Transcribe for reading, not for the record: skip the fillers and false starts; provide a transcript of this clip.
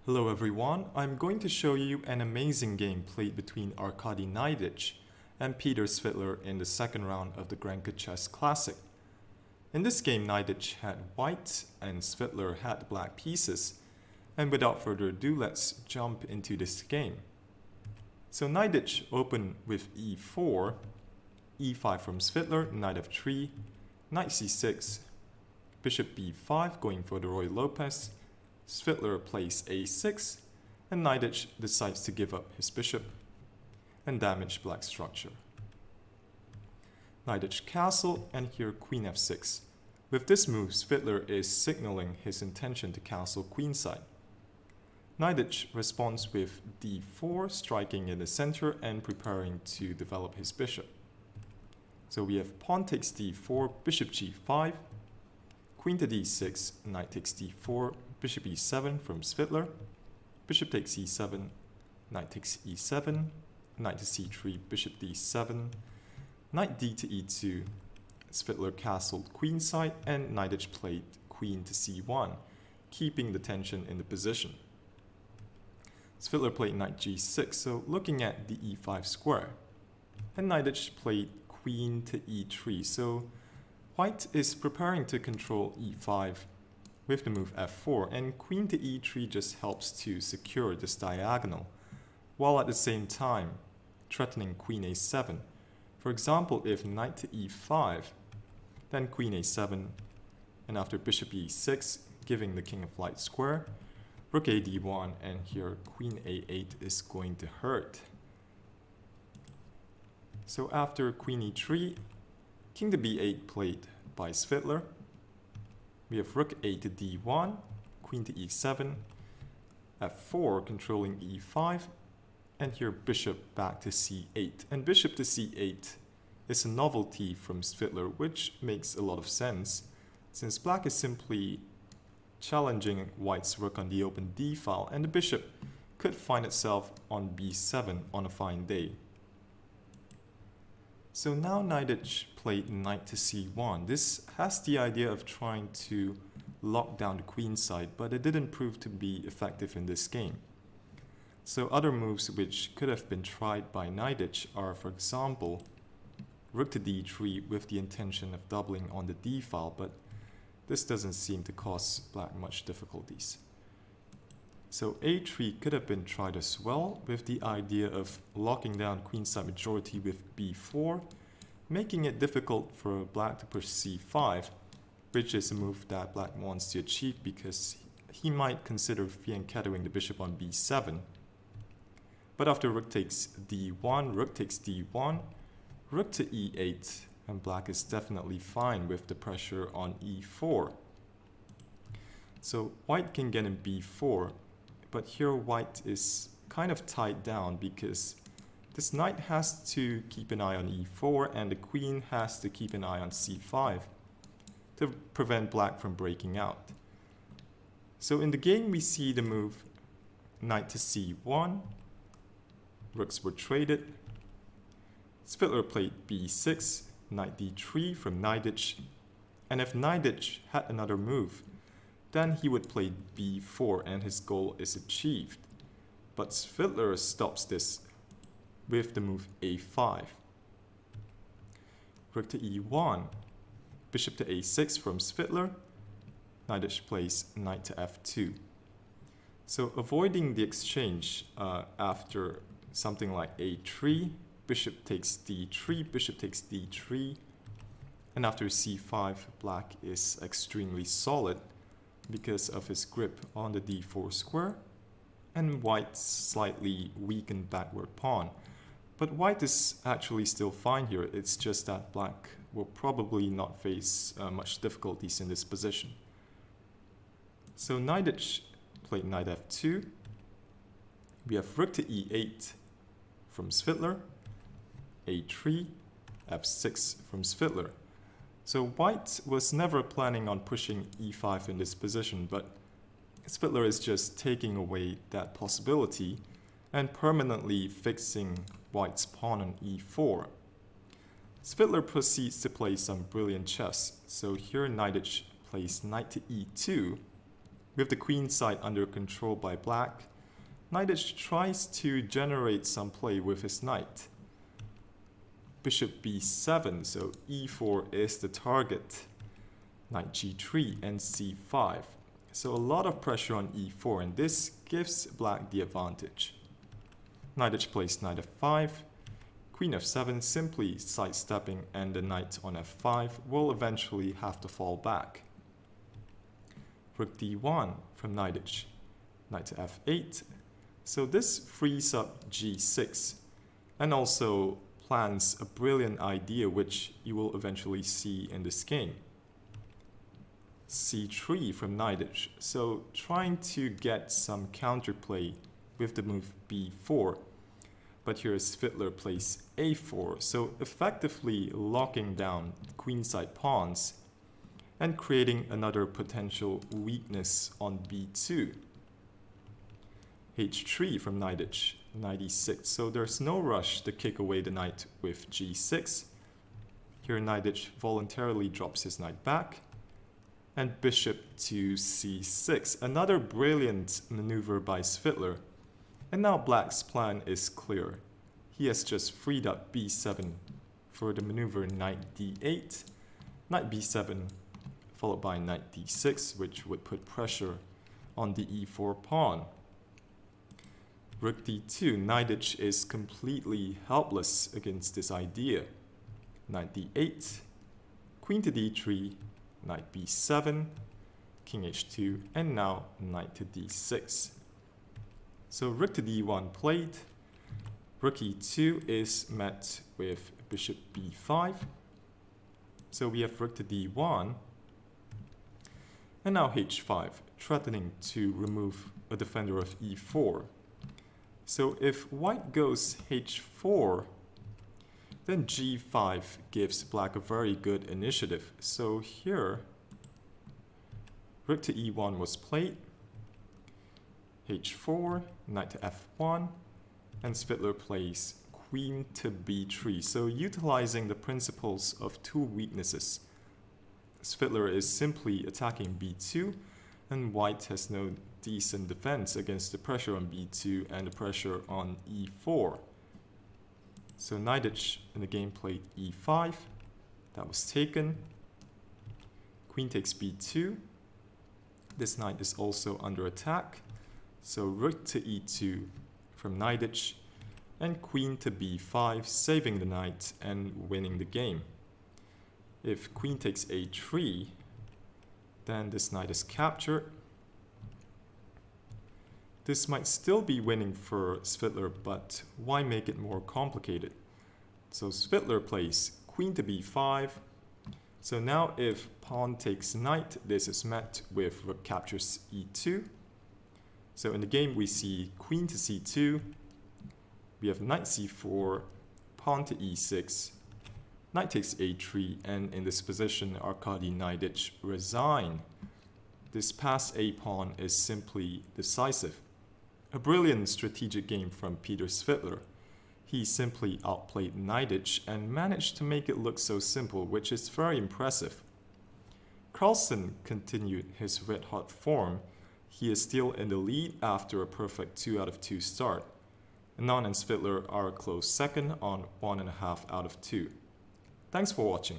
Hello everyone, I'm going to show you an amazing game played between Arkadij Naiditsch and Peter Svidler in the second round of the Grenke Chess Classic. In this game, Naiditsch had white and Svidler had black pieces, and without further ado, let's jump into this game. So Naiditsch opened with e4, e5 from Svidler, knight f3, knight c6, bishop b5 going for the Roy Lopez. Svidler plays a6, and Naiditsch decides to give up his bishop and damage black's structure. Naiditsch castle, and here queen f6. With this move, Svidler is signaling his intention to castle queenside. Naiditsch responds with d4, striking in the center and preparing to develop his bishop. So we have pawn takes d4, bishop g5, queen to d6, knight takes d4, bishop e7 from Svidler, bishop takes e7, knight takes e7, knight to c3, bishop d7, knight d to e2, Svidler castled queenside, and Naiditsch played queen to c1, keeping the tension in the position. Svidler played knight g6, so looking at the e5 square, and Naiditsch played queen to e3, so white is preparing to control e5 with the move f4, and queen to e3 just helps to secure this diagonal, while at the same time threatening queen a7. For example, if knight to e5, then queen a7, and after bishop e6, giving the king of light square, rook a d1, and here queen a8 is going to hurt. So after queen e3, king to b8 played by Svidler. We have rook a to d1, queen to e7, f4 controlling e5, and here bishop back to c8. And bishop to c8 is a novelty from Svidler, which makes a lot of sense, since black is simply challenging white's rook on the open d file, and the bishop could find itself on b7 on a fine day. So now Naiditsch played knight to c1. This has the idea of trying to lock down the queen side, but it didn't prove to be effective in this game. So other moves which could have been tried by Naiditsch are, for example, rook to d3 with the intention of doubling on the d file, but this doesn't seem to cause black much difficulties. So a3 could have been tried as well, with the idea of locking down queenside majority with b4, making it difficult for black to push c5, which is a move that black wants to achieve because he might consider fianchettoing the bishop on b7. But after rook takes d1, rook takes d1, rook to e8, and black is definitely fine with the pressure on e4. So white can get in b4, but here white is kind of tied down because this knight has to keep an eye on e4 and the queen has to keep an eye on c5 to prevent black from breaking out. So in the game we see the move knight to c1, rooks were traded, Svidler played b6, knight d3 from Naiditsch, and if Naiditsch had another move, then he would play b4 and his goal is achieved. But Svidler stops this with the move a5. Rook to e1, bishop to a6 from Svidler, Naiditsch plays knight to f2. So avoiding the exchange after something like a3, bishop takes d3, bishop takes d3, and after c5, black is extremely solid because of his grip on the d4 square, and white's slightly weakened backward pawn. But white is actually still fine here, it's just that black will probably not face much difficulties in this position. So Naiditsch played knight f2, we have rook to e8 from Svidler, a3, f6 from Svidler. So white was never planning on pushing e5 in this position, but Svidler is just taking away that possibility and permanently fixing white's pawn on e4. Svidler proceeds to play some brilliant chess, so here Naiditsch plays knight to e2 With the queen side under control by black, Naiditsch tries to generate some play with his knight. Bishop b7, so e4 is the target. Knight g3 and c5. So a lot of pressure on e4, and this gives black the advantage. Naiditsch plays knight f5, queen f7, simply sidestepping, and the knight on f5 will eventually have to fall back. Rook d1 from Naiditsch, knight to f8. So this frees up g6 and also plans a brilliant idea which you will eventually see in this game. c3 from Naiditsch, so trying to get some counterplay with the move b4. But here Svidler plays a4, so effectively locking down queenside pawns and creating another potential weakness on b2. h3 from Naiditsch, knight e6, so there's no rush to kick away the knight with g6. Here Naiditsch voluntarily drops his knight back, and bishop to c6, another brilliant maneuver by Svidler. And now black's plan is clear. He has just freed up b7 for the maneuver knight d8, knight b7, followed by knight d6, which would put pressure on the e4 pawn. Rook d2, Naiditsch is completely helpless against this idea. Knight d8, queen to d3, knight b7, king h2, and now knight to d6. So rook to d1 played. Rook e2 is met with bishop b5. So we have rook to d1. And now h5, threatening to remove a defender of e4. So if white goes h4, then g5 gives black a very good initiative. So here, rook to e1 was played, h4, knight to f1, and Svidler plays queen to b3. So utilizing the principles of two weaknesses, Svidler is simply attacking b2, and white has no decent defense against the pressure on b2 and the pressure on e4. So Naiditsch in the game played e5, that was taken. Queen takes b2. This knight is also under attack. So rook to e2 from Naiditsch, and queen to b5, saving the knight and winning the game. If queen takes a3, then this knight is captured. This might still be winning for Svidler, but why make it more complicated? So Svidler plays queen to b5. So now if pawn takes knight, this is met with rook captures e2. So in the game we see queen to c2, we have knight c4, pawn to e6, knight takes a3, and in this position Arkadij Naiditsch resign. This pass a pawn is simply decisive. A brilliant strategic game from Peter Svidler. He simply outplayed Naiditsch and managed to make it look so simple, which is very impressive. Carlsen continued his red-hot form. He is still in the lead after a perfect 2 out of 2 start. Anand and Svidler are a close second on 1.5 out of 2. Thanks for watching.